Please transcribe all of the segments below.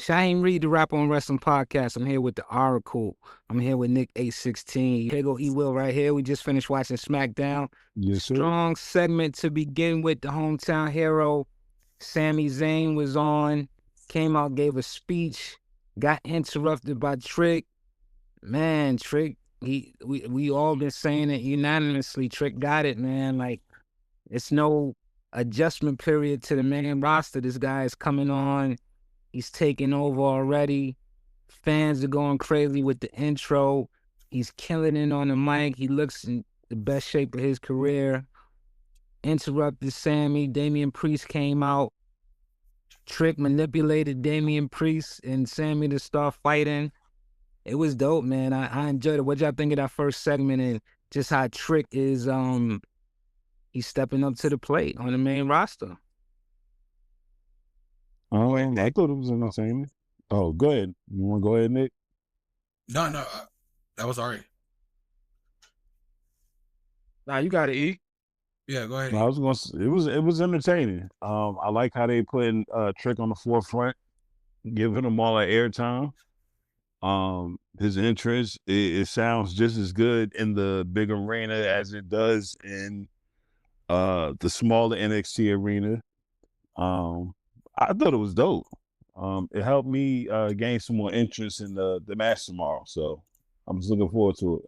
Shaheem Reed, the Rap on Wrestling Podcast. I'm here with the Oracle. I'm here with Nick 816. Here go E-Will right here. We just finished watching SmackDown. Yes, sir. Strong segment to begin with. The hometown hero, Sami Zayn, was on. Came out, gave a speech. Got interrupted by Trick. Man, Trick, we all been saying it unanimously. Trick got it, man. Like, it's no adjustment period to the main roster. This guy is coming on. He's taking over already. Fans are going crazy with the intro. He's killing it on the mic. He looks in the best shape of his career. Interrupted Sami. Damian Priest came out. Trick manipulated Damian Priest and Sami to start fighting. It was dope, man. I enjoyed it. What y'all think of that first segment and just how Trick is he's stepping up to the plate on the main roster? Oh, and that could was entertainment. Oh, go ahead. You want to go ahead, Nick? No, that was alright. Nah, you got to eat. Yeah, go ahead. I was gonna say, it was entertaining. I like how they putting Trick on the forefront, giving him all that airtime. His entrance, it sounds just as good in the big arena as it does in the smaller NXT arena. I thought it was dope. It helped me gain some more interest in the match tomorrow. So I'm just looking forward to it.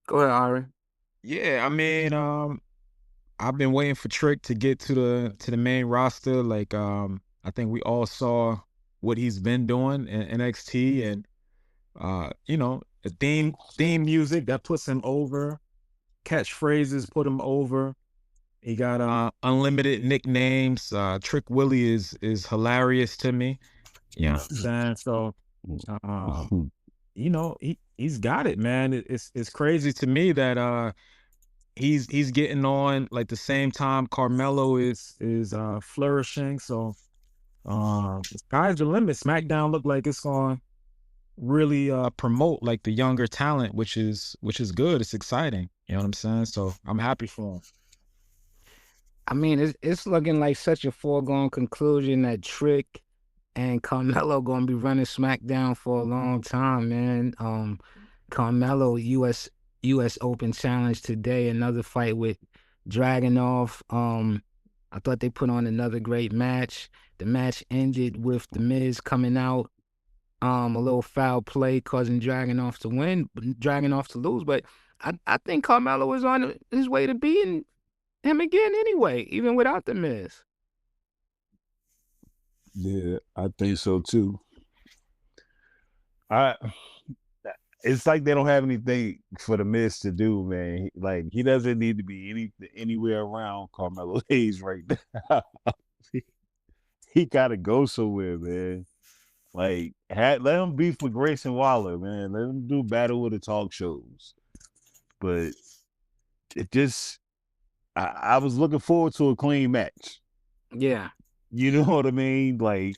Go ahead, Ari. Yeah, I mean, I've been waiting for Trick to get to the main roster. Like, I think we all saw what he's been doing in NXT, and the theme music that puts him over, catchphrases put him over. He got unlimited nicknames. Trick Willie is hilarious to me. Yeah, so he's got it, man. It's crazy to me that he's getting on like the same time Carmelo is flourishing. So the sky's the limit. SmackDown look like it's going really promote like the younger talent, which is good. It's exciting. You know what I'm saying? So I'm happy for him. I mean, it's looking like such a foregone conclusion that Trick and Carmelo gonna be running SmackDown for a long time, man. Carmelo US Open Challenge today, another fight with Dragunov. I thought they put on another great match. The match ended with The Miz coming out, a little foul play causing Dragunov to win, Dragunov to lose. But I think Carmelo was on his way to beating him again anyway, even without The Miz. Yeah, I think so too. It's like they don't have anything for The Miz to do, man. Like, he doesn't need to be anywhere around Carmelo Hayes right now. He gotta go somewhere, man. Like, let him beef with Grayson Waller, man. Let him do battle with the talk shows. But it just, I was looking forward to a clean match. Yeah. You know what I mean? Like,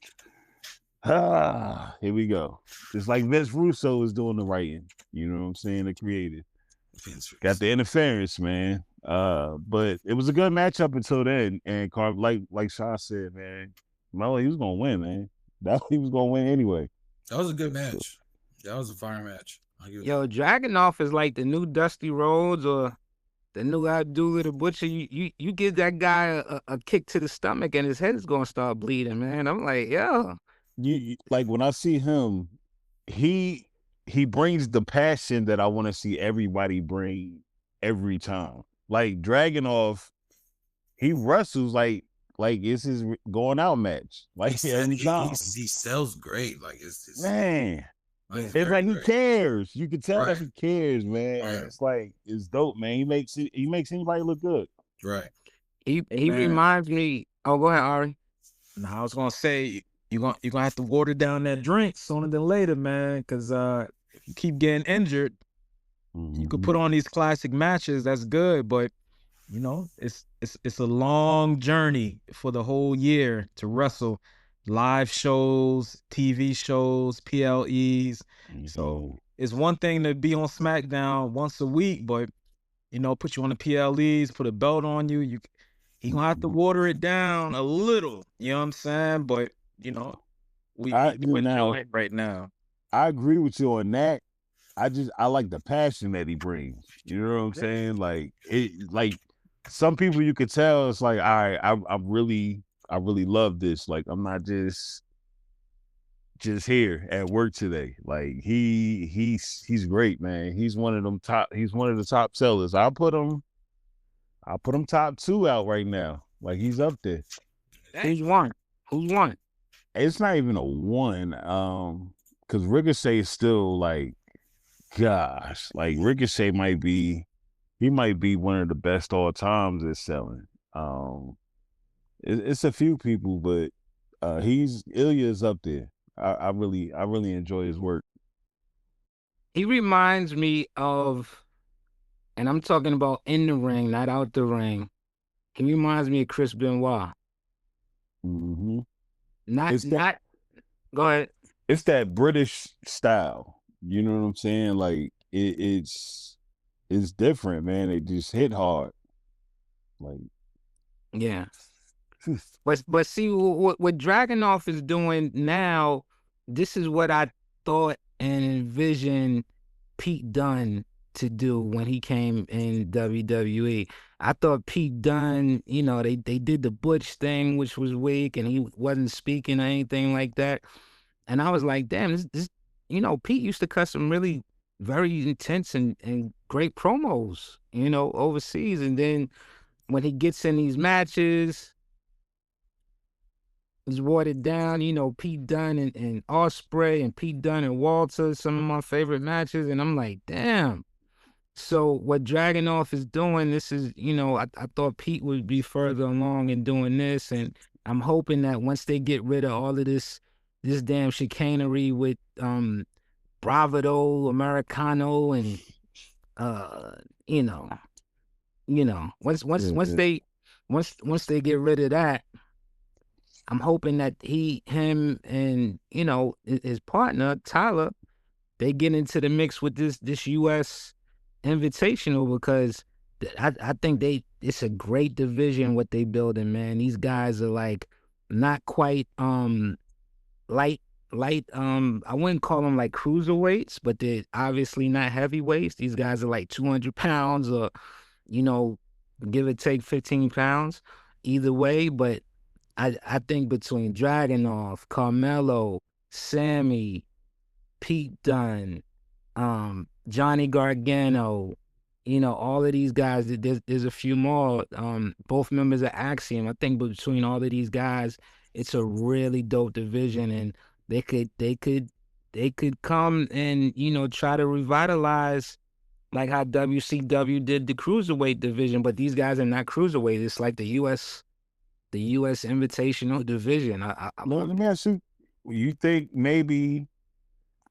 here we go. It's like Vince Russo is doing the writing. You know what I'm saying? The creative. Got the interference, man. But it was a good match up until then. And like Sean said, man, Melo, he was gonna win, man. He was gonna win anyway. That was a good match. That was a fire match. Yo, Dragunov is like the new Dusty Rhodes or the new Abdullah the Butcher. You give that guy a kick to the stomach and his head is gonna start bleeding, man. I'm like, yo. You like when I see him, he brings the passion that I want to see everybody bring every time. Like Dragunov, he wrestles like it's his going out match. Like every time. He sells great. Like it's man. Like, it's like he cares. You can tell that he cares, man. Right. It's like it's dope, man. He makes anybody look good. Right. He reminds me. Oh, go ahead, Ari. No, I was gonna say you're gonna have to water down that drink sooner than later, man. Because if you keep getting injured, you could put on these classic matches. That's good, but it's a long journey for the whole year to wrestle. Live shows, TV shows, PLEs. So it's one thing to be on SmackDown once a week, but put you on the PLEs, put a belt on you. he gonna have to water it down a little. You know what I'm saying? But we enjoy it right now. I agree with you on that. I like the passion that he brings. You know what I'm saying? Like some people you could tell it's like, all right, I really love this. Like I'm not just here at work today. Like he's great, man. He's one of the top sellers. I'll put him top 2 out right now. Like he's up there. Who's one? It's not even a 1. Because Ricochet is still like, gosh, like Ricochet might be one of the best all times at selling. It's a few people, but Ilya's up there. I really enjoy his work. He reminds me of, and I'm talking about in the ring, not out the ring. He reminds me of Chris Benoit. Mm-hmm. Go ahead. It's that British style. You know what I'm saying? Like it's different, man. It just hit hard. Like, yeah. But see what Dragunov is doing now. This is what I thought and envisioned Pete Dunne to do when he came in WWE. I thought Pete Dunne, they did the Butch thing, which was weak, and he wasn't speaking or anything like that. And I was like, damn, this Pete used to cut some really very intense and great promos, overseas. And then when he gets in these matches, it's watered down, Pete Dunne and Ospreay and Pete Dunne and Walter, some of my favorite matches. And I'm like, damn. So what Dragunov is doing, this is, I thought Pete would be further along in doing this. And I'm hoping that once they get rid of all of this damn chicanery with bravado, Americano, and once they get rid of that, I'm hoping that him and his partner Tyler, they get into the mix with this U.S. Invitational, because I think it's a great division what they building, man. These guys are like not quite light, I wouldn't call them like cruiserweights, but they're obviously not heavyweights. These guys are like 200 pounds or, give or take 15 pounds either way. But I think between Dragunov, Carmelo, Sammy, Pete Dunne, Johnny Gargano, all of these guys, there's a few more, both members of Axiom. I think between all of these guys, it's a really dope division, and they could come and, try to revitalize like how WCW did the cruiserweight division, but these guys are not cruiserweight. It's like the US Invitational division. Let me ask you, you think maybe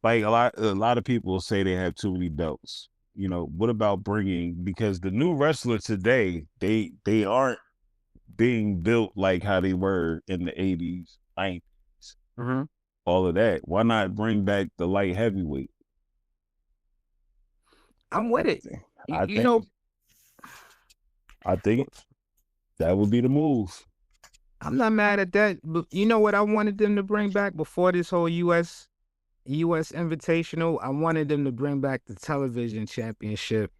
like a lot of people say they have too many belts? What about because the new wrestlers today, they aren't being built like how they were in the 80s, 90s, all of that. Why not bring back the light heavyweight? I'm with it. I think that would be the move. I'm not mad at that, but you know what I wanted them to bring back before this whole U.S. Invitational? I wanted them to bring back the television championship.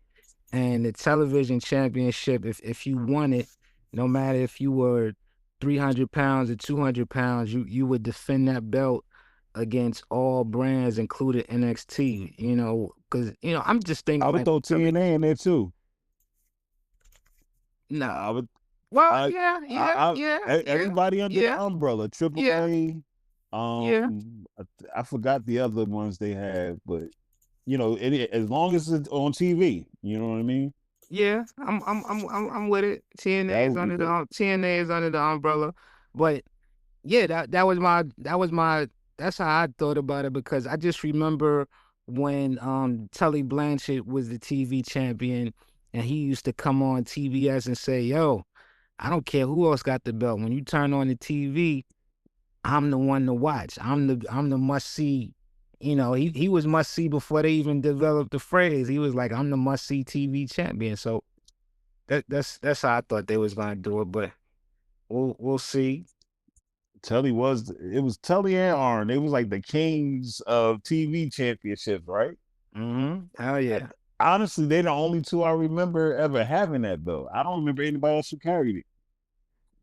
And the television championship, if you won it, no matter if you were 300 pounds or 200 pounds, you would defend that belt against all brands, including NXT, because, I'm just thinking. I would throw TNA in there too. No. I would. Well, everybody under the umbrella, Triple A. I forgot the other ones they have, but as long as it's on TV, you know what I mean. Yeah, I'm with it. TNA is under the umbrella, but yeah, that's how I thought about it, because I just remember when Tully Blanchard was the TV champion, and he used to come on TBS and say, "Yo, I don't care who else got the belt. When you turn on the TV, I'm the one to watch. I'm the must see." He was must see before they even developed the phrase. He was like, "I'm the must see TV champion." So that's how I thought they was gonna do it. But we'll see. It was Tully and Arn. They was like the kings of TV championships, right? Hell yeah. Honestly, they're the only two I remember ever having that though. I don't remember anybody else who carried it.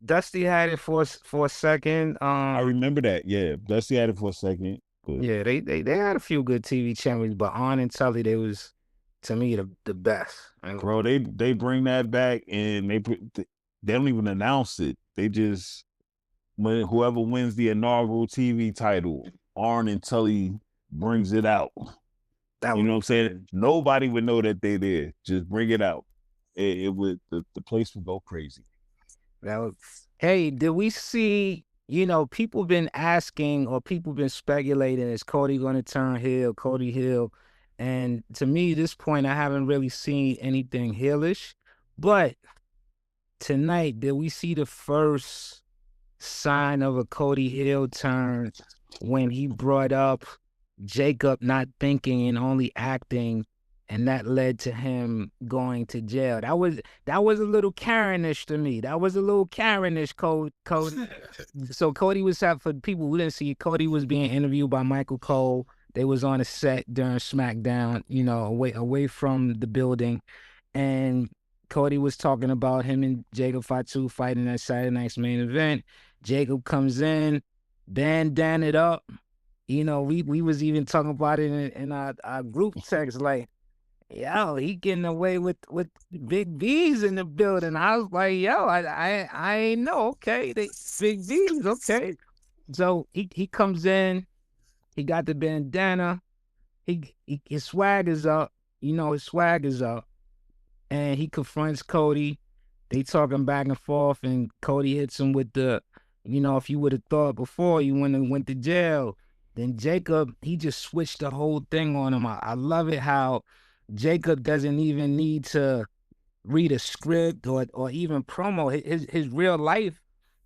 Dusty had it for a second. I remember that. Yeah, Dusty had it for a second. But Yeah, they had a few good TV champions, but Arn and Tully, they was, to me, the best. Bro, they bring that back and they don't even announce it. They just, when whoever wins the inaugural TV title, Arn and Tully brings it out. You know what I'm saying? Nobody would know that they did. Just bring it out. It would, the place would go crazy. Hey, did we see, people been asking or people been speculating, is Cody going to turn heel, Cody heel? And to me, at this point, I haven't really seen anything heelish. But tonight, did we see the first sign of a Cody heel turn when he brought up Jacob not thinking and only acting, and that led to him going to jail? That was a little Karenish to me. That was a little Karenish, Cody. So Cody was, for people who didn't see, Cody was being interviewed by Michael Cole. They was on a set during SmackDown, away from the building, and Cody was talking about him and Jacob Fatu fighting at Saturday night's main event. Jacob comes in, bandana it up. We was even talking about it in our group text, like, yo, he getting away with big B's in the building. I was like, yo, I ain't know. Okay, they big B's. Okay, so he comes in, he got the bandana, his swag is up. His swag is up, and he confronts Cody. They talking back and forth, and Cody hits him with the, if you would have thought before, you wouldn't have went to jail. Then Jacob, he just switched the whole thing on him. I love it how Jacob doesn't even need to read a script or even promo. His real life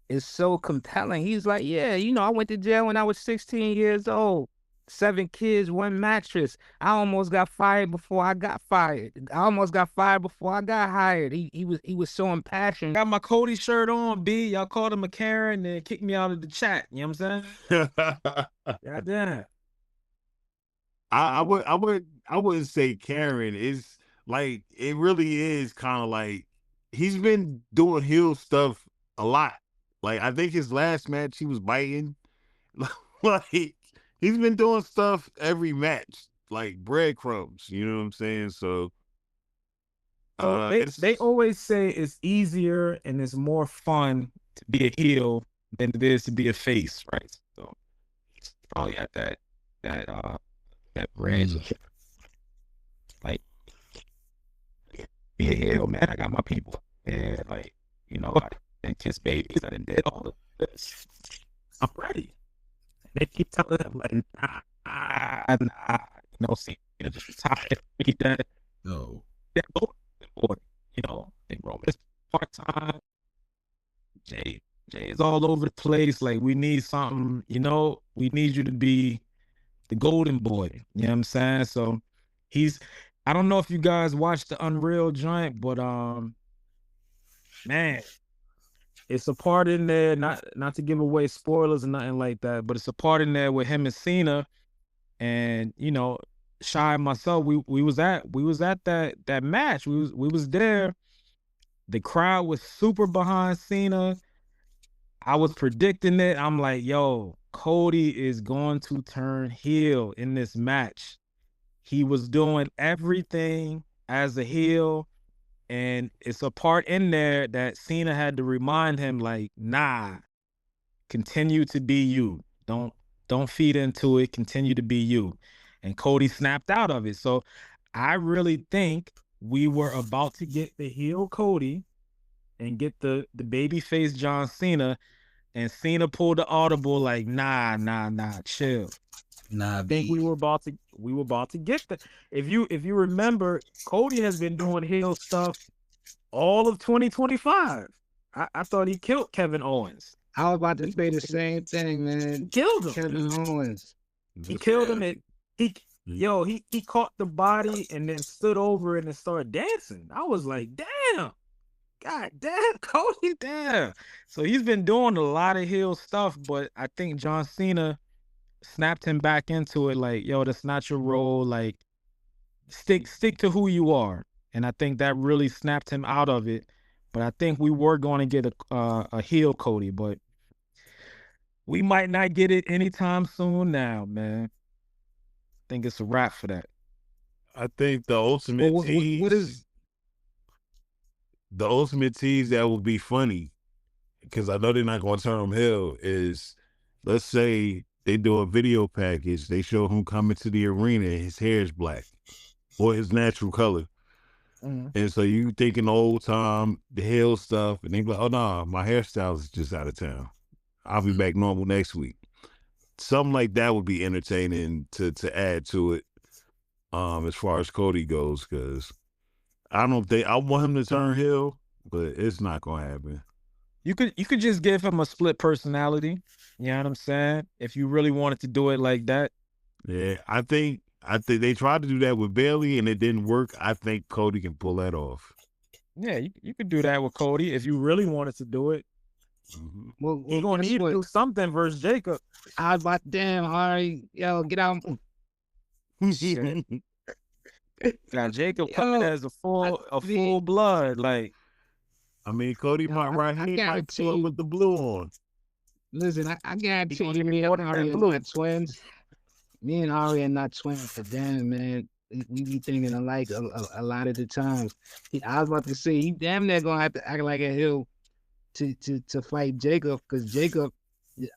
is so compelling. He's like, yeah, I went to jail when I was 16 years old. 7 kids, 1 mattress. I almost got fired before I got fired. I almost got fired before I got hired. He was so impassioned. Got my Cody shirt on, B. Y'all called him a Karen and kicked me out of the chat. You know what I'm saying? Goddamn. I wouldn't say Karen. It's like, it really is kind of like he's been doing heel stuff a lot. Like, I think his last match he was biting. Like, he's been doing stuff every match, like breadcrumbs. You know what I'm saying? So they always say it's easier and it's more fun to be a heel than it is to be a face, right? So it's probably at that range. Like, be a heel, man. I got my people. And like, I didn't kiss babies. I didn't did all of this. I'm ready. They keep telling them, like, nah, see, just retired. He done. No. They Roman's part-time. Jay is all over the place. Like, we need something, we need you to be the golden boy. You know what I'm saying? So I don't know if you guys watched the Unreal joint, but man, it's a part in there, not to give away spoilers or nothing like that, but it's a part in there with him and Cena, and Shy and myself, we was at that match. We was there. The crowd was super behind Cena. I was predicting it. I'm like, yo, Cody is going to turn heel in this match. He was doing everything as a heel. And it's a part in there that Cena had to remind him, like, nah, continue to be you. Don't feed into it. Continue to be you. And Cody snapped out of it. So I really think we were about to get the heel Cody and get the babyface John Cena. And Cena pulled the audible, like, nah, chill. Nah, I think we were about to get that. If you remember, Cody has been doing heel stuff all of 2025. I thought he killed Kevin Owens. I was about to say the same thing, man. He killed him. Kevin Owens. He killed him, and he caught the body and then stood over it and started dancing. I was like, damn. God damn, Cody, damn. So he's been doing a lot of heel stuff, but I think John Cena snapped him back into it. Like, yo, that's not your role. Like, stick to who you are. And I think that really snapped him out of it. But I think we were going to get a heel Cody, but we might not get it anytime soon now, man. I think it's a wrap for that. I think the ultimate tease. What is the ultimate tease that would be funny, because I know they're not going to turn him heel, is let's say they do a video package. They show him coming to the arena. His hair is black or his natural color. And so you thinking old time, the heel stuff, and they be like, oh, no, my hairstyle is just out of town. I'll be back normal next week. Something like that would be entertaining to add to it as far as Cody goes, because I want him to turn heel, but it's not going to happen. You could just give him a split personality. You know what I'm saying? If you really wanted to do it like that. Yeah, I think they tried to do that with Bayley and it didn't work. I think Cody can pull that off. Yeah, you could do that with Cody if you really wanted to do it. Mm-hmm. well, He's going to need to do something versus Jacob. I was about, damn, all right, yo, get out. Now Jacob coming as a full blood, like. I mean, Cody might pull up with the blue on. Listen, I guarantee you, me and Ari are not twins. Me and Ari are not twins, but damn, man, we be thinking alike a lot of the times. I was about to say, he damn near gonna have to act like a heel to fight Jacob, because Jacob,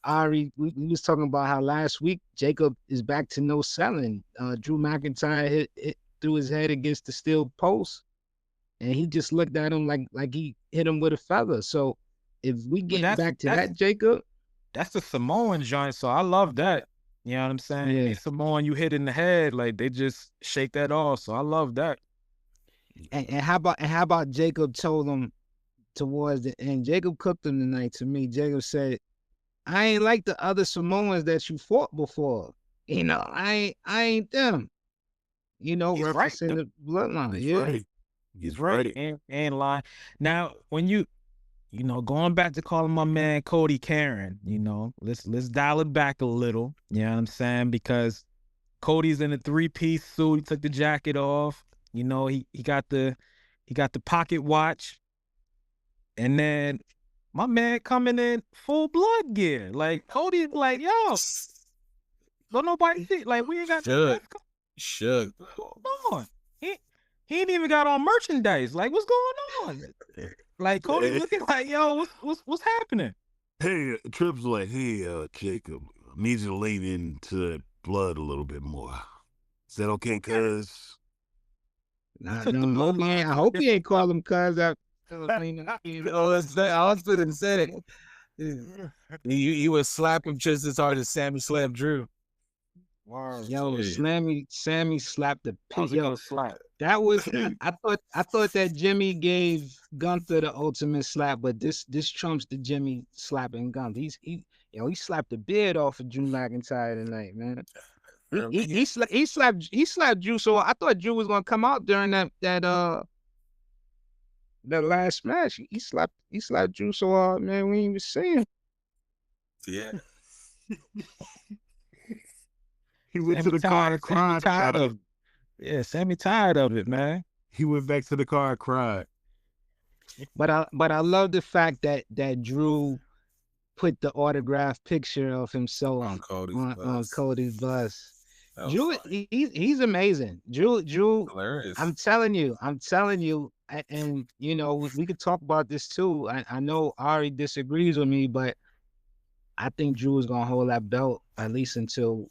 Ari, we was talking about how last week Jacob is back to no selling. Drew McIntyre hit through his head against the steel post, and he just looked at him like he hit him with a feather. So if we get back to that, Jacob, that's the Samoan joint. So I love that. You know what I'm saying? Yeah. Samoan, you hit in the head, like they just shake that off. So I love that. And how about Jacob told him towards the end? Jacob cooked him tonight. To me, Jacob said, "I ain't like the other Samoans that you fought before. You know, I ain't them. You know, he's representing right. the bloodline." He's yeah, right. He's right. And lying. Now, when you know, going back to calling my man Cody Karen, you know, let's dial it back a little. You know what I'm saying? Because Cody's in a 3-piece suit. He took the jacket off. You know, he got the pocket watch. And then my man coming in full blood gear. Like Cody's like, yo, don't nobody see. Like, we ain't got Shook. Hold on. He ain't even got on merchandise. Like, what's going on? Like, Cody looking like, yo, what's happening? Hey, Tripp's like, hey, Jacob, I need you to lean into blood a little bit more. Is that okay, cuz? No, I hope he ain't call him cuz. I was gonna say it. You would slap him just as hard as Sammy slapped Drew. Wow. Yo, Sammy slapped the piss. Yo, slap. That was I thought that Jimmy gave Gunther the ultimate slap, but this trumps the Jimmy slapping Gunther. He slapped the beard off of Drew McIntyre tonight, man. He slapped Drew. So I thought Drew was gonna come out during that last match. He slapped Drew so hard, man, we ain't even see him. Yeah. He went to the car and cried. Sammy tired of it, man. He went back to the car and cried. But I love the fact that Drew put the autographed picture of himself on Cody's bus. Drew, he's amazing. Drew, hilarious. I'm telling you, and you know, we could talk about this too. I know Ari disagrees with me, but I think Drew is gonna hold that belt at least until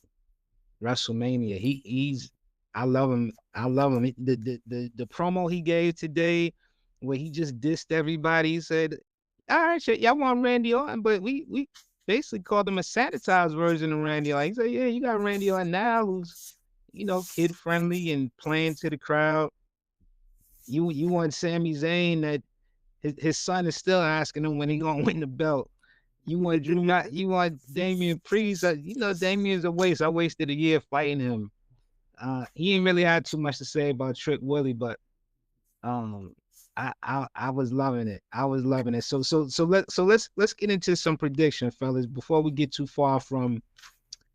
WrestleMania. I love him. The promo he gave today, where he just dissed everybody. He said, "All right, shit, y'all want Randy Orton, but we basically called him a sanitized version of Randy Orton." He said, "Yeah, you got Randy Orton now, who's, you know, kid friendly and playing to the crowd. You want Sami Zayn that his son is still asking him when he gonna win the belt. You want Damian Priest. You know, Damian's a waste. I wasted a year fighting him. He ain't really had too much to say about Trick Willie, but I I was loving it. I was loving it. Let's get into some prediction, fellas, before we get too far from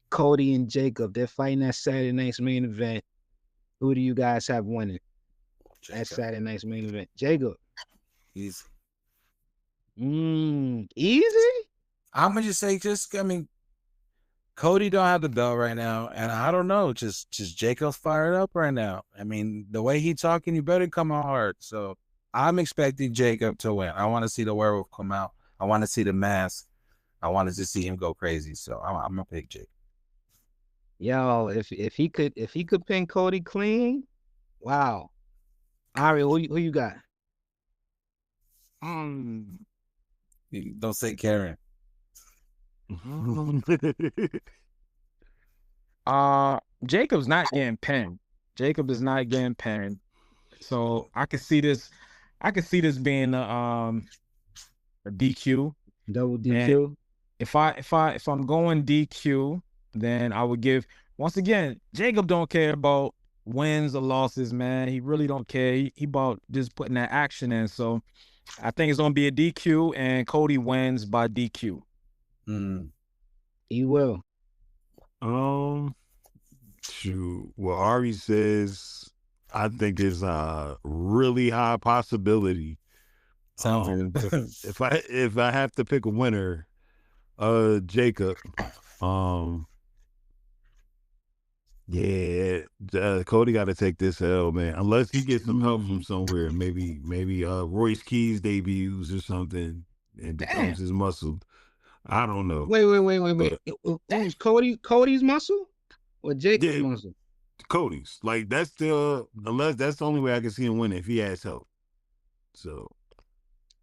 Cody and Jacob. They're fighting that Saturday night's main event. Who do you guys have winning that Saturday night's main event? Jacob. Easy. Easy? I'm gonna just say, Cody don't have the belt right now, and I don't know, just Jacob's fired up right now. I mean, the way he talking, you better come out hard. So I'm expecting Jacob to win. I want to see the werewolf come out. I want to see the mask. I wanted to see him go crazy. So I'm gonna pick Jacob. Yo, if he could pin Cody clean, wow. Ari, who you got? Don't say Karen. Jacob's not getting pinned. Jacob is not getting pinned. So I could see this being a DQ. Double DQ. And if I'm going DQ, then I would give, once again, Jacob don't care about wins or losses, man. He really don't care. He about just putting that action in. So I think it's gonna be a DQ, and Cody wins by DQ. He will. Shoot. Well, Ari says I think there's a really high possibility. If I have to pick a winner, Jacob. Cody got to take this L, man. Unless he gets some help from somewhere, maybe Royce Keys debuts or something and becomes his muscle. I don't know. Wait. Who's Cody's muscle or Jacob's muscle? Cody's. Like that's the only way I can see him winning if he has help. So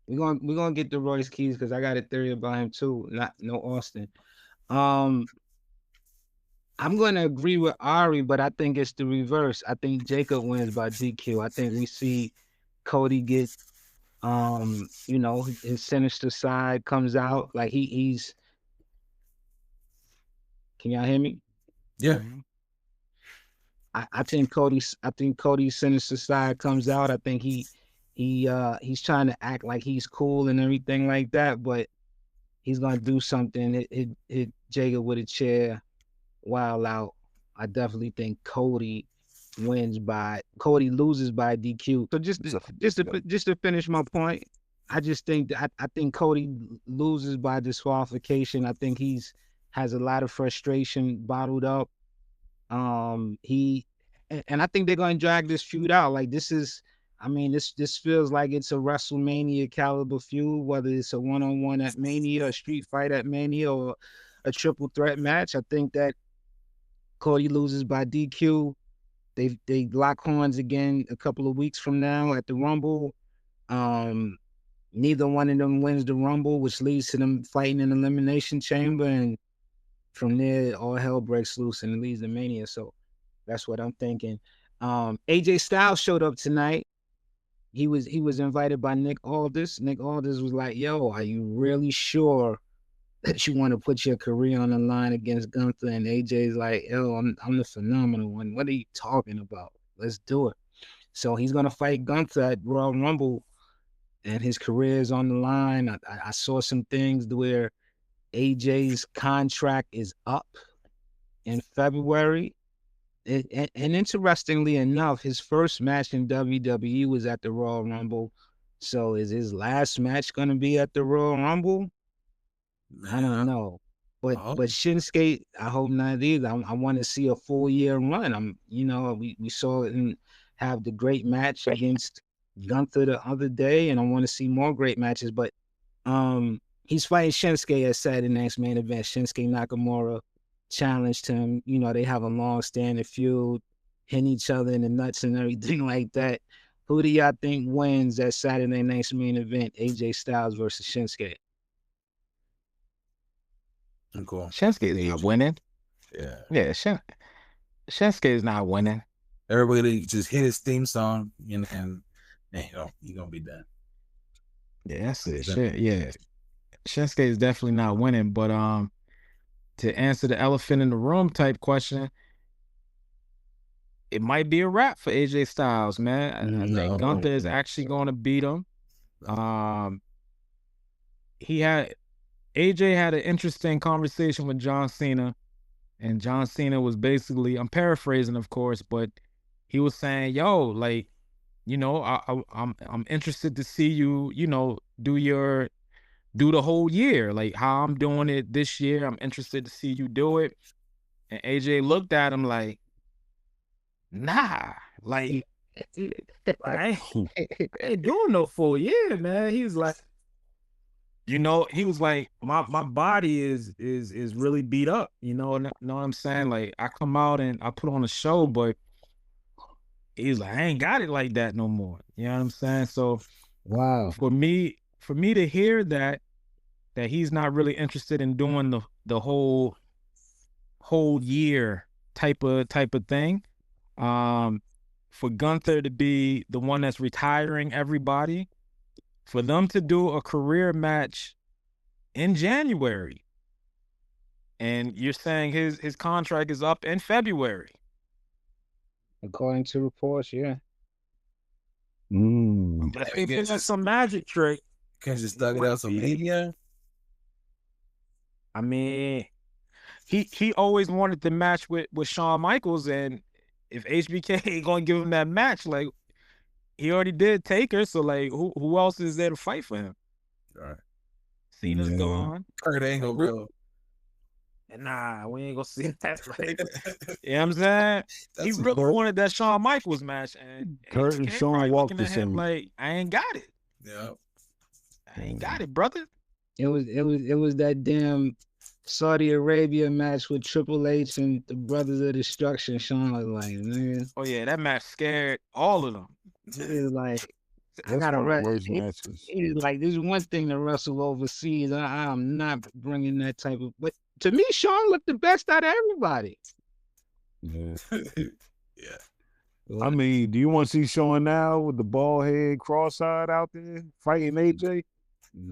we're gonna get the Royce Keys because I got a theory about him too. No Austin. I'm gonna agree with Ari, but I think it's the reverse. I think Jacob wins by DQ. I think we see Cody get his sinister side comes out. Like he's can y'all hear me? Yeah. I think Cody's sinister side comes out. I think he's trying to act like he's cool and everything like that, but he's gonna do something. Hit Jacob with a chair, wild out. I definitely think Cody loses by DQ. So just to finish my point, I just think I think Cody loses by disqualification. I think has a lot of frustration bottled up. I think they're going to drag this feud out. Like this feels like it's a WrestleMania caliber feud, whether it's a one-on-one at Mania, a street fight at Mania, or a triple threat match. I think that Cody loses by DQ. They lock horns again a couple of weeks from now at the Rumble. Neither one of them wins the Rumble, which leads to them fighting in Elimination Chamber, and from there all hell breaks loose and it leads to Mania. So that's what I'm thinking. AJ Styles showed up tonight. He was invited by Nick Aldis. Nick Aldis was like, "Yo, are you really sure that you want to put your career on the line against Gunther?" And AJ's like, "Yo, I'm the phenomenal one. What are you talking about? Let's do it." So he's gonna fight Gunther at Royal Rumble, and his career is on the line. I saw some things where AJ's contract is up in February. And interestingly enough, his first match in WWE was at the Royal Rumble. So is his last match going to be at the Royal Rumble? I don't know. But Shinsuke, I hope not either. I want to see a full year run. We saw him have the great match against Gunther the other day, and I want to see more great matches. But he's fighting Shinsuke at Saturday night's main event. Shinsuke Nakamura challenged him. They have a long-standing feud, hitting each other in the nuts and everything like that. Who do y'all think wins that Saturday night's main event? AJ Styles versus Shinsuke. Cool. Shinsuke not winning. Yeah. Shinsuke is not winning. Everybody just hit his theme song and you're gonna be done. Yeah, that's it. Yeah. Shinsuke is definitely not winning, but to answer the elephant in the room type question, it might be a wrap for AJ Styles, man. I think Gunther is actually going to beat him. AJ had an interesting conversation with John Cena, and John Cena was basically, I'm paraphrasing, of course, but he was saying, "Yo, like, you know, I'm interested to see you, you know, do the whole year, like how I'm doing it this year. I'm interested to see you do it." And AJ looked at him like, "Nah, like, I ain't doing no full year, man." He was like, you know, he was like, my body is really beat up, you know what I'm saying? Like, I come out and I put on a show, but he's like, I ain't got it like that no more. You know what I'm saying? So Wow. for me to hear that he's not really interested in doing the whole year type of thing. For Gunther to be the one that's retiring everybody, for them to do a career match in January, and you're saying his contract is up in February. According to reports, yeah. But I think that's some magic trick. Can't just dug it out some media. I mean, he always wanted to match with Shawn Michaels, and if HBK ain't gonna give him that match, like, he already did Taker, so like, who else is there to fight for him? All right. Cena's gone. Kurt Angle, bro. Nah, we ain't gonna see that. Like, you know what I'm saying? He really wanted that Shawn Michaels match, and Kurt and HBK Shawn probably walked looking the at him same. like, I ain't got it. Yeah. I ain't got it, brother. It was that damn Saudi Arabia match with Triple H and the Brothers of Destruction. Sean was like, man, Oh yeah, that match scared all of them. he was like, I That's gotta one of the wrestle. worst matches. He was like, there's one thing to wrestle overseas. I'm not bringing that type of. But to me, Sean looked the best out of everybody. Yeah. Yeah. I mean, do you want to see Shawn now with the bald head cross-eyed out there fighting AJ?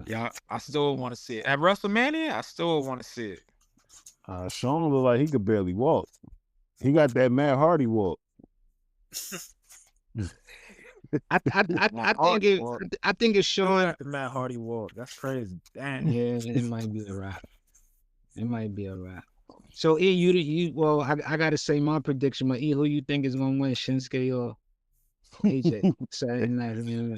Yeah, I still want to see it. At WrestleMania, I still want to see it. Shawn look like he could barely walk. He got that Matt Hardy walk. I think it's Sean. The Matt Hardy walk. That's crazy. Damn. Yeah, it might be a wrap. It might be a wrap. So, you well, I gotta say my prediction. But who you think is gonna win, Shinsuke or AJ Saturday night? I mean,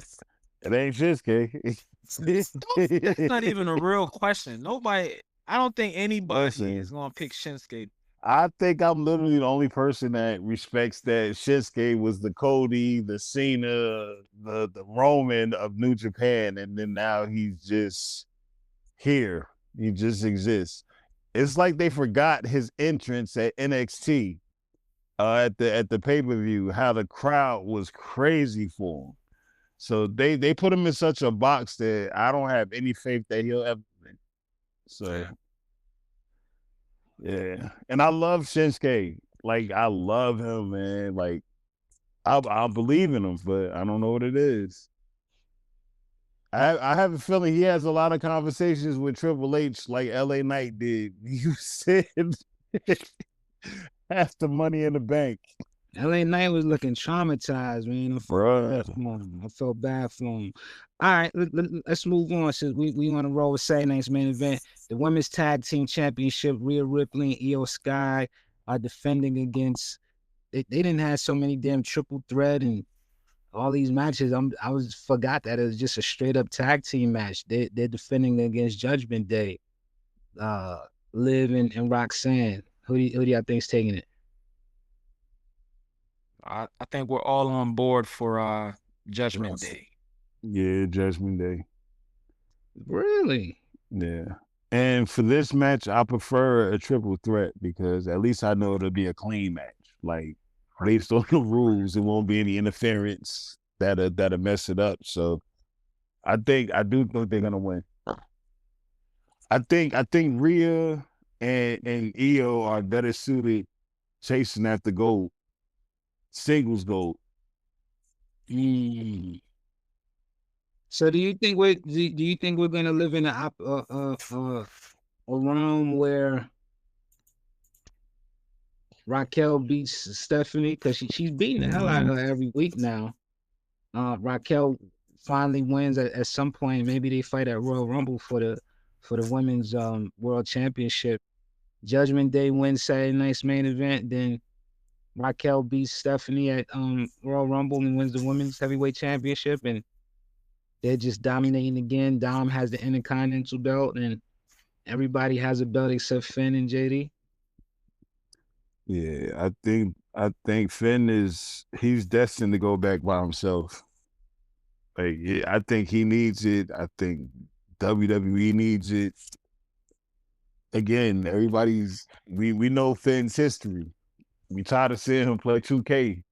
It ain't Shinsuke. That's not even a real question. Nobody. I don't think anybody Listen. is gonna pick Shinsuke. I think I'm literally the only person that respects that Shinsuke was the Cody, the Cena, the Roman of New Japan, and then now he's just here. He just exists. It's like they forgot his entrance at NXT at the pay-per-view, how the crowd was crazy for him. So they put him in such a box that I don't have any faith that he'll ever win. So yeah. And I love Shinsuke. Like, I love him, man. Like, I believe in him, but I don't know what it is. I have a feeling he has a lot of conversations with Triple H like LA Knight did. You said half the money in the bank. LA Knight was looking traumatized, man. I felt bad for him. All right, let's move on since we on the roll with Saturday night's main event. The Women's Tag Team Championship, Rhea Ripley and Io Sky are defending against. They didn't have so many damn triple threat and all these matches. I forgot that it was just a straight up tag team match. They're defending against Judgment Day, Liv and Roxanne. Who do y'all think's taking it? I think we're all on board for Judgment Day. Yeah, Judgment Day. Really? Yeah. And for this match, I prefer a triple threat because at least I know it'll be a clean match. Like, based on the rules, it won't be any interference that'll mess it up. So I do think they're gonna win. I think Rhea and Io are better suited chasing after gold. Singles gold. So do you think we're gonna live in a realm where Raquel beats Stephanie because she's beating the hell out of her every week now. Raquel finally wins at some point. Maybe they fight at Royal Rumble for the women's world championship. Judgment Day wins Saturday night's main event. Then Raquel beats Stephanie at Royal Rumble and wins the women's heavyweight championship. And they're just dominating again. Dom has the Intercontinental belt, and everybody has a belt except Finn and JD. Yeah, I think Finn he's destined to go back by himself. Like, yeah, I think he needs it. I think WWE needs it. Again, we know Finn's history. We tired of seeing him play 2K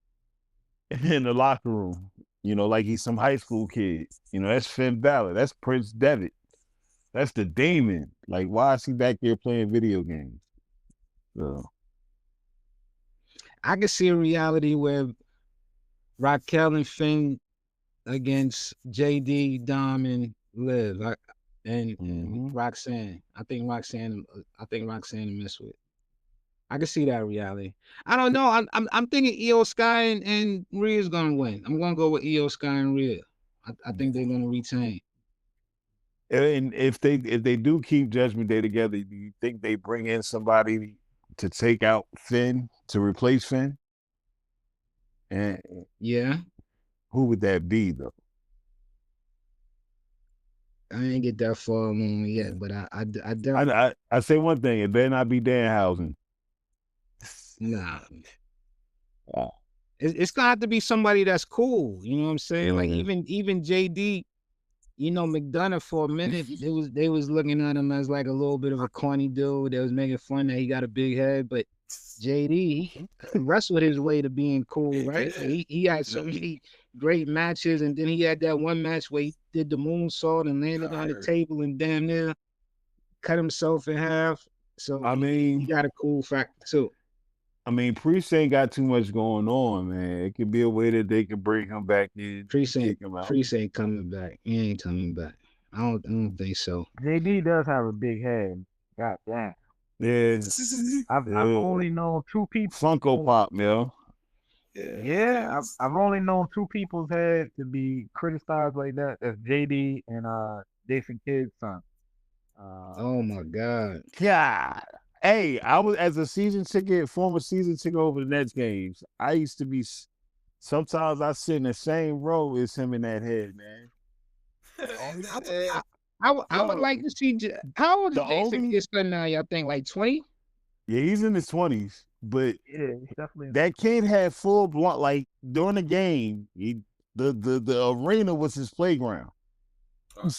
in the locker room. You know, like he's some high school kid. You know, that's Finn Balor. That's Prince Devitt. That's the Damon. Like, why is he back there playing video games? So I could see a reality where Raquel and Finn against JD, Dom, and Liv, and Roxanne. I think Roxanne will mess with. I can see that reality. I don't know. I'm thinking Io Sky and Rhea's gonna win. I'm gonna go with Io Sky and Rhea. I think they're gonna retain. And if they do keep Judgment Day together, do you think they bring in somebody to take out Finn to replace Finn? And yeah, who would that be though? I didn't get that far along yet, but I definitely. I say one thing: it better not be Danhausen. Nah. It's gonna have to be somebody that's cool. You know what I'm saying? Like even JD, you know, McDonough for a minute, they was looking at him as like a little bit of a corny dude. They was making fun that he got a big head, but JD he wrestled his way to being cool, right? He had so many great matches, and then he had that one match where he did the moonsault and landed on the table and damn near cut himself in half. So I mean, he got a cool factor too. I mean, Priest ain't got too much going on, man. It could be a way that they could bring him back in. Priest ain't coming back. He ain't coming back. I don't think so. JD does have a big head. God damn. Yeah. I've only known two people. Funko Pop, yo. Yeah, I've only known two people's head to be criticized like that. That's JD and Jason Kidd's son. Oh my God. God. Hey, I was as a former season ticket over the Nets games. I used to be. Sometimes I sit in the same row as him in that head, man. I would like to see. How old is Jason Kidd's son now? Y'all think like 20? Yeah, he's in his 20s, but yeah, definitely. That kid had full blown, like during the game. The arena was his playground. Oh,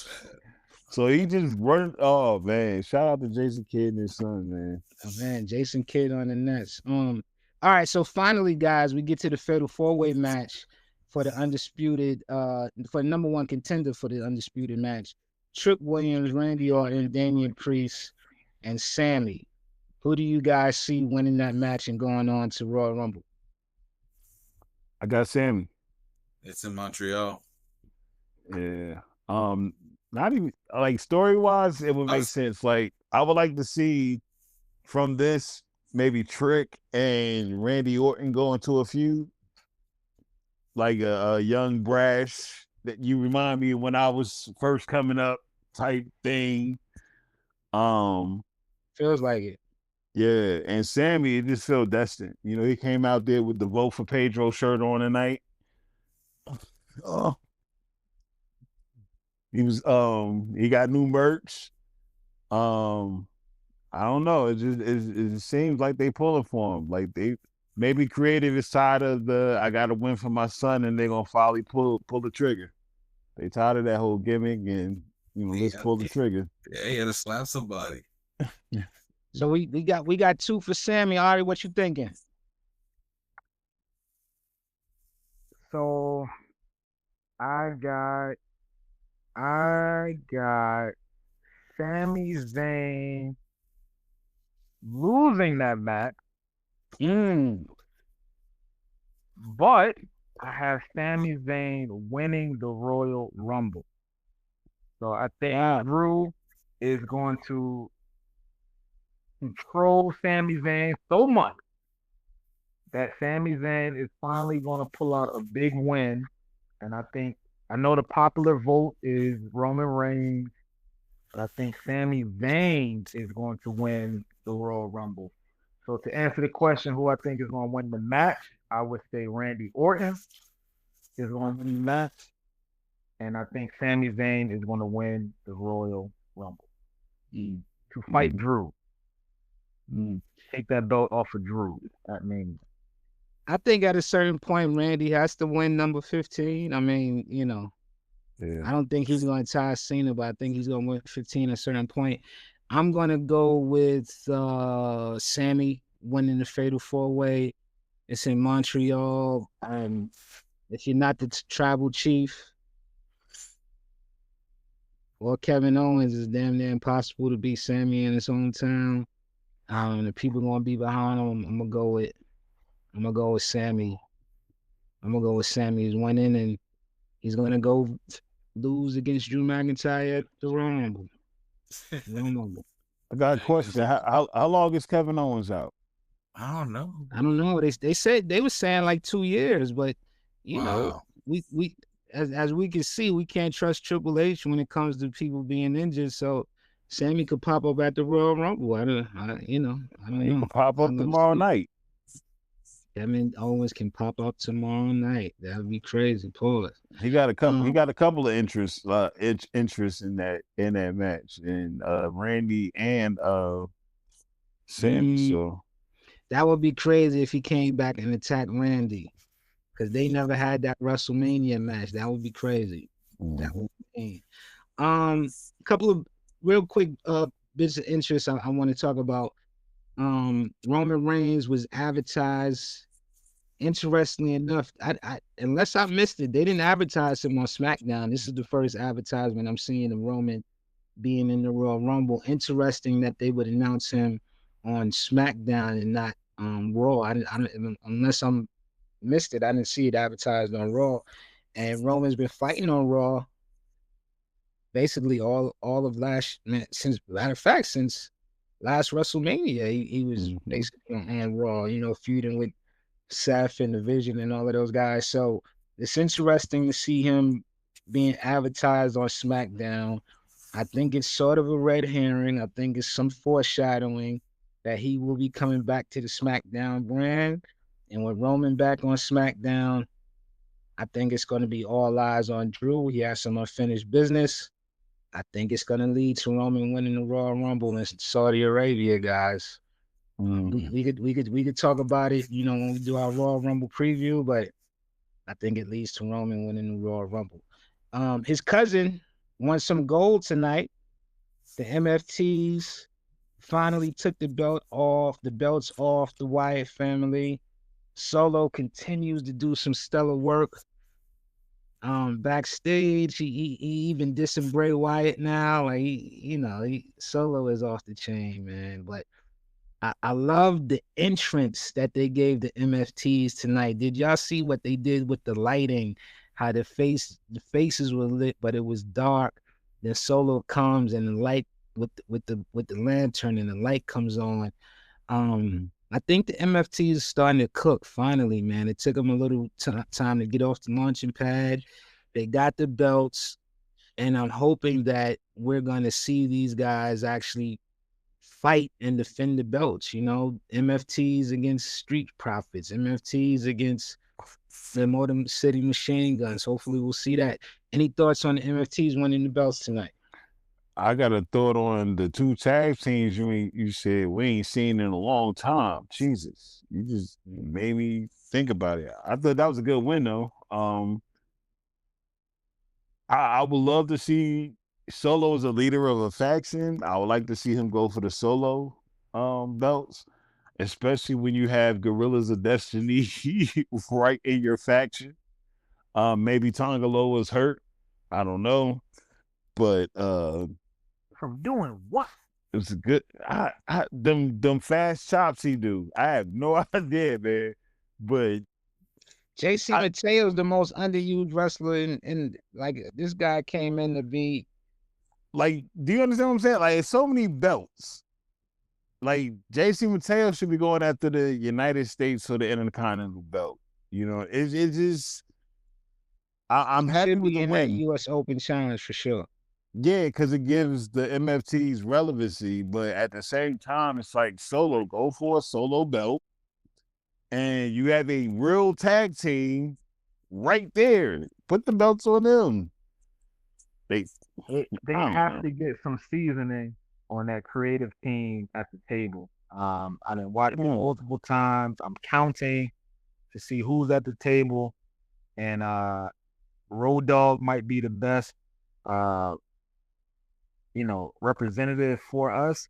so he just run. Oh man! Shout out to Jason Kidd and his son, man. Oh man, Jason Kidd on the Nets. All right, so finally, guys, we get to the fatal 4-way match for the undisputed, for the number one contender for the undisputed match. Trick Williams, Randy Orton, Damian Priest, and Sami. Who do you guys see winning that match and going on to Royal Rumble? I got Sami. It's in Montreal. Yeah. Not even like story-wise, it would make sense. Like I would like to see from this maybe Trick and Randy Orton go into a feud, like a young brash that you remind me of when I was first coming up type thing. Feels like it. Yeah, and Sami, it just felt destined. You know, he came out there with the Vote for Pedro shirt on tonight. Oh. He was he got new merch. I don't know. It seems like they pulling for him. Like they maybe creative is tired of I gotta win for my son and they're gonna finally pull the trigger. They tired of that whole gimmick and let's pull the trigger. Yeah, he had to slap somebody. So we got two for Sami. Ari, what you thinking? So I got Sami Zayn losing that match. But I have Sami Zayn winning the Royal Rumble. So I think Drew is going to control Sami Zayn so much that Sami Zayn is finally going to pull out a big win. And I know the popular vote is Roman Reigns, but I think Sami Zayn is going to win the Royal Rumble. So to answer the question, who I think is going to win the match, I would say Randy Orton is going to win the match, and I think Sami Zayn is going to win the Royal Rumble to fight Drew. Take that belt off of Drew. That means I think at a certain point, Randy has to win number 15. I mean, you know, Yeah. I don't think he's going to tie Cena, but I think he's going to win 15 at a certain point. I'm going to go with Sammy winning the Fatal 4-Way. It's in Montreal. If you're not the tribal chief or Kevin Owens, it's damn near impossible to beat Sammy in his own town. The people going to be behind him. I'm going to go with Sammy. I'm going to go with Sammy. He's winning, and he's going to go lose against Drew McIntyre at the Royal Rumble. I got a question. How long is Kevin Owens out? I don't know. I don't know. They said they were saying like 2 years, but you know, we as we can see, we can't trust Triple H when it comes to people being injured. So Sammy could pop up at the Royal Rumble. I don't He know. can pop up tomorrow night. Kevin Owens can pop up tomorrow night. That would be crazy. Pause. He got a couple. He got a couple of interests in that match, and Randy and Sammy. So that would be crazy if he came back and attacked Randy, because they never had that WrestleMania match. That would be crazy. That would be. A couple of real quick bits of interest I want to talk about. Roman Reigns was advertised. Interestingly enough, I unless I missed it, they didn't advertise him on SmackDown. This is the first advertisement I'm seeing of Roman being in the Royal Rumble. Interesting that they would announce him on SmackDown and not Raw. I unless I'm missed it, I didn't see it advertised on Raw. And Roman's been fighting on Raw basically all of since last WrestleMania. He was basically on Raw, you know, feuding with Seth and the Vision and all of those guys. So it's interesting to see him being advertised on SmackDown. I think it's sort of a red herring. I think it's some foreshadowing that he will be coming back to the SmackDown brand. And with Roman back on SmackDown, I think it's going to be all eyes on Drew. He has some unfinished business. I think it's going to lead to Roman winning the Royal Rumble in Saudi Arabia, guys. We could talk about it, you know, when we do our Royal Rumble preview, but I think it leads to Roman winning the Royal Rumble. His cousin won some gold tonight. The MFTs finally took the belts off the Wyatt family. Solo continues to do some stellar work. Backstage, he even dissing Bray Wyatt now. Like Solo is off the chain, man. But I love the entrance that they gave the MFTs tonight. Did y'all see what they did with the lighting? How the faces were lit, but it was dark. Then Solo comes and the light with the lantern and the light comes on. I think the MFTs is starting to cook finally, man. It took them a little time to get off the launching pad. They got the belts, and I'm hoping that we're going to see these guys actually fight and defend the belts, you know, MFTs against Street Profits, MFTs against the Motor City Machine Guns. Hopefully we'll see that. Any thoughts on the MFTs winning the belts tonight? I got a thought on the two tag teams you said we ain't seen in a long time. Jesus, you just made me think about it. I thought that was a good win though. I would love to see Solo as a leader of a faction. I would like to see him go for the Solo belts, especially when you have Gorillas of Destiny right in your faction. Maybe Tonga Loa is hurt. I don't know. But from doing what? It was a good them fast chops he do. I have no idea, man. But JC Mateo's the most underused wrestler in like this guy came in to be like, do you understand what I'm saying? Like, it's so many belts. like JC Mateo should be going after the United States or the Intercontinental belt. You know, it's just I'm He happy should with be the in that win. U.S. Open Challenge for sure. Yeah, because it gives the MFTs relevancy, but at the same time, it's like solo. Go for a solo belt, and you have a real tag team right there. Put the belts on them. They They I don't have know. to get some seasoning on that creative team at the table. I didn't watch it multiple times. I'm counting to see who's at the table, and Road Dogg might be the best, uh, representative for us.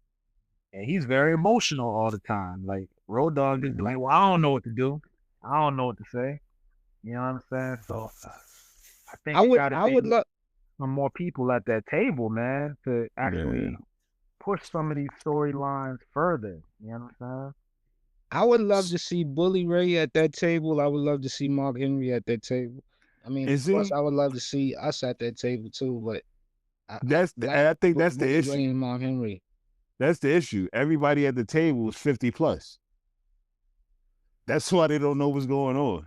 And he's very emotional all the time. Like Road Dogg just be like, "Well, I don't know what to do. I don't know what to say." You know what I'm saying? So I think it got to I be would love. some more people at that table, man, to actually Yeah. push some of these storylines further. You know what I'm saying? I would love to see Bully Ray at that table. I would love to see Mark Henry at that table. I mean, Is of course, he? I would love to see us at that table too. But I That's the, like I think that's the Bully issue. Ray and Mark Henry. That's the issue. Everybody at the table is 50 plus. That's why they don't know what's going on.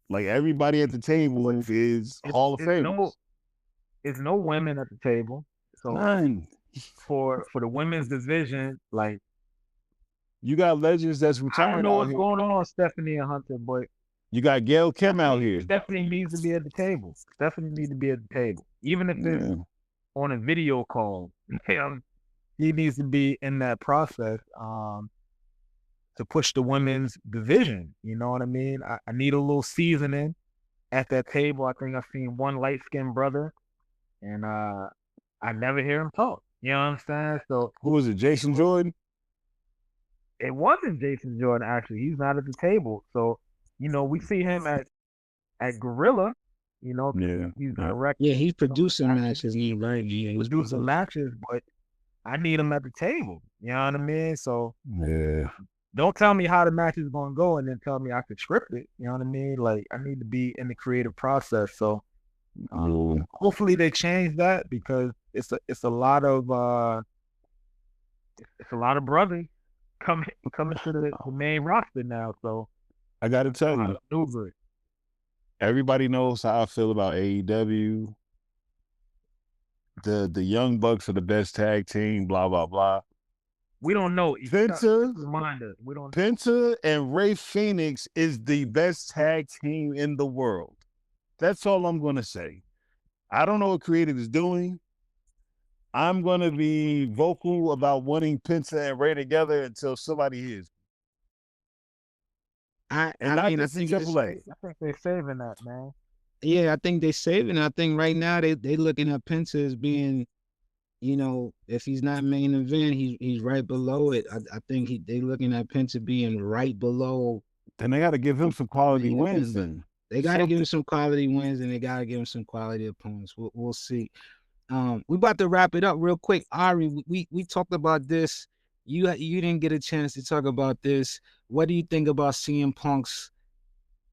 Like everybody at the table is Hall of Famers. It's no women at the table. So None. for the women's division, like You got legends that's I don't retired know out what's here. going on, Stephanie and Hunter, but You got Gail Kim out here. Stephanie needs to be at the table. Stephanie needs to be at the table, even if it's Yeah. on a video call. He needs to be in that process to push the women's division. You know what I mean? I need a little seasoning at that table. I think I've seen one light skinned brother, and I never hear him talk. You know what I'm saying? So Who was it? Jason Jordan? it wasn't Jason Jordan actually. He's not at the table. So, we see him at Gorilla. Yeah. He's Yeah. directing. Yeah, he's producing matches. He right. Yeah, he's producing matches, but I need him at the table. You know what I mean? So Yeah. don't tell me how the match is going to go and then tell me I could script it. You know what I mean? Like I need to be in the creative process. So hopefully they change that because it's a lot of brothers coming to the main roster now. So I got to tell you, maneuver. everybody knows how I feel about AEW. The Young Bucks are the best tag team, blah, blah, blah. We don't know. Remind us. We don't. Penta and Ray Phoenix is the best tag team in the world. That's all I'm going to say. I don't know what creative is doing. I'm going to be vocal about wanting Penta and Ray together until somebody hears. I I think AAA. I think they're saving that, man. Yeah, I think they're saving. I think right now they looking at Penta as being, if he's not main event, he's right below it. I think they looking at Penta being right below. Then they got to give him some quality wins. Then they got to give him some quality wins, and they got to give him some quality opponents. We'll see. We about to wrap it up real quick. Ari, we talked about this. You didn't get a chance to talk about this. What do you think about CM Punk's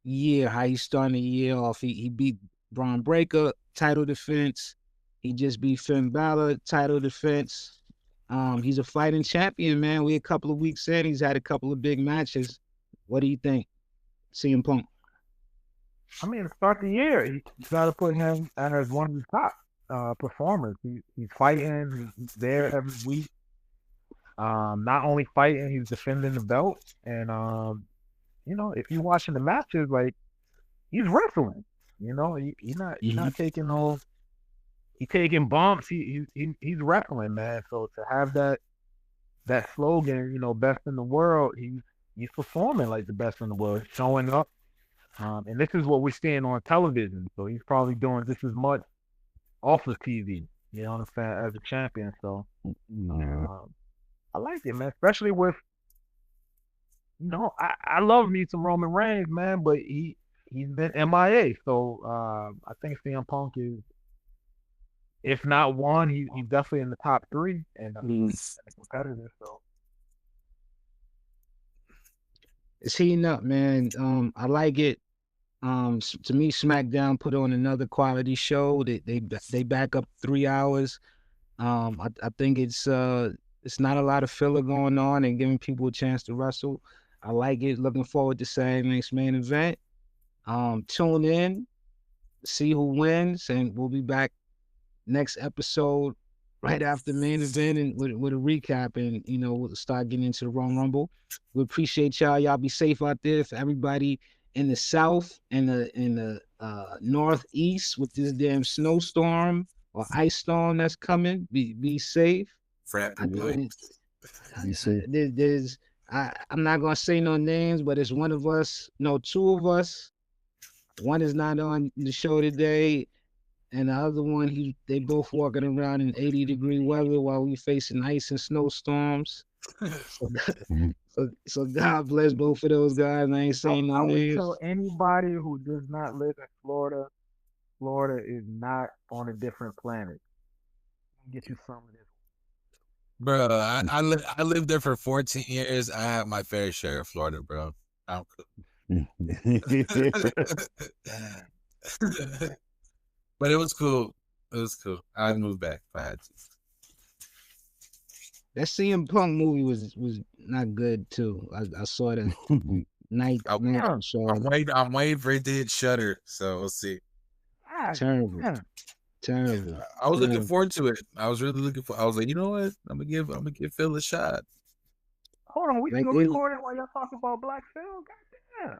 year? How he's starting the year off? He beat Braun Breaker, title defense. He just beat Finn Balor, title defense. He's a fighting champion, man. We a couple of weeks in. He's had a couple of big matches. What do you think, CM Punk? I mean, to start the year, you got to put him as one of the top performers. He's fighting. He's there every week. Not only fighting, he's defending the belt. And if you're watching the matches, like he's wrestling. He's not taking no. He's taking bumps. He's wrestling, man. So to have that slogan, best in the world, he's performing like the best in the world, showing up. And this is what we're seeing on television. So he's probably doing just as much off of TV. You know what I'm saying? As a champion. So I like it, man. Especially with, I love me some Roman Reigns, man, but he's been MIA. So I think CM Punk is, if not one, he's definitely in the top three and he's a competitor. So it's heating up, man. I like it. To me, SmackDown put on another quality show. They back up 3 hours. I think it's It's not a lot of filler going on and giving people a chance to wrestle. I like it. Looking forward to Saturday night's main event. Tune in, see who wins, and we'll be back next episode right after main event and with a recap, and we'll start getting into the Royal Rumble. We appreciate y'all. Y'all be safe out there. For everybody in the south and the northeast with this damn snowstorm or ice storm that's coming, be safe. Be safe. I'm not gonna say no names, but it's one of us, no, two of us. One is not on the show today, and the other one, they both walking around in 80-degree weather while we facing ice and snowstorms. So God bless both of those guys. I ain't saying no names. So anybody who does not live in Florida, Florida is not on a different planet. Get you some of this. Bro, I lived there for 14 years. I had my fair share of Florida, bro. I'm cool. But it was cool. It was cool. I'd move back if I had to. That CM Punk movie was not good too. I saw that night show. I'm waiting for it to hit Shutter, so we'll see. Terrible. I was looking forward to it. I was really looking for. I was like, you know what? I'm gonna give Phil a shot. Hold on, we still recording while y'all talking about Black Phil? Goddamn.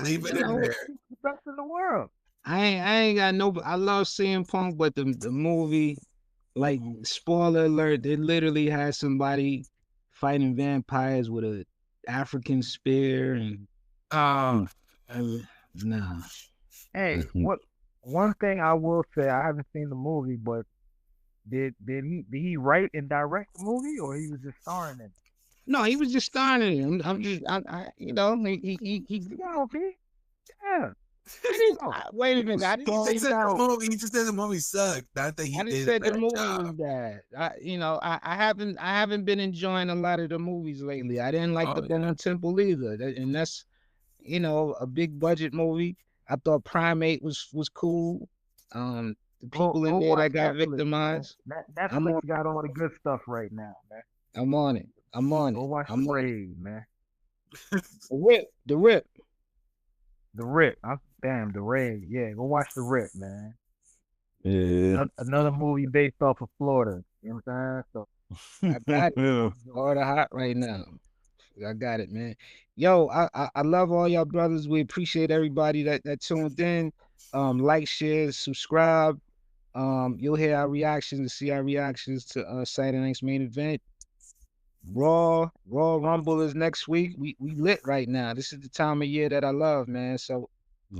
Leave it in there. The best in the world. I ain't got no. I love CM Punk, but the movie, like, spoiler alert, they literally had somebody fighting vampires with a African spear and nah. Hey, one thing I will say, I haven't seen the movie, but did he write and direct the movie, or he was just starring in it? No, he was just starring in it. He Yeah. Wait a minute. I didn't say the movie. He just said the movie sucked. Not that he I didn't say the movie was bad. I haven't been enjoying a lot of the movies lately. I didn't like the Bone Temple either, and that's a big budget movie. I thought Primate was cool. The people in there that got victimized. Netflix got all the good stuff right now, man. I'm on it. Go watch The Raid, man. The Rip. The Raid. Yeah, go watch The Rip, man. Yeah. Another movie based off of Florida. You know what I'm saying? So I got it. Florida hot right now. I got it, man. Yo, I love all y'all brothers. We appreciate everybody that tuned in. Like, share, subscribe. You'll hear our reactions and see our reactions to Saturday night's main event. Raw Rumble is next week. We lit right now. This is the time of year that I love, man. So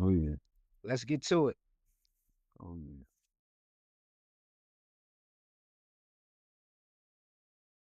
oh yeah, let's get to it. Oh yeah.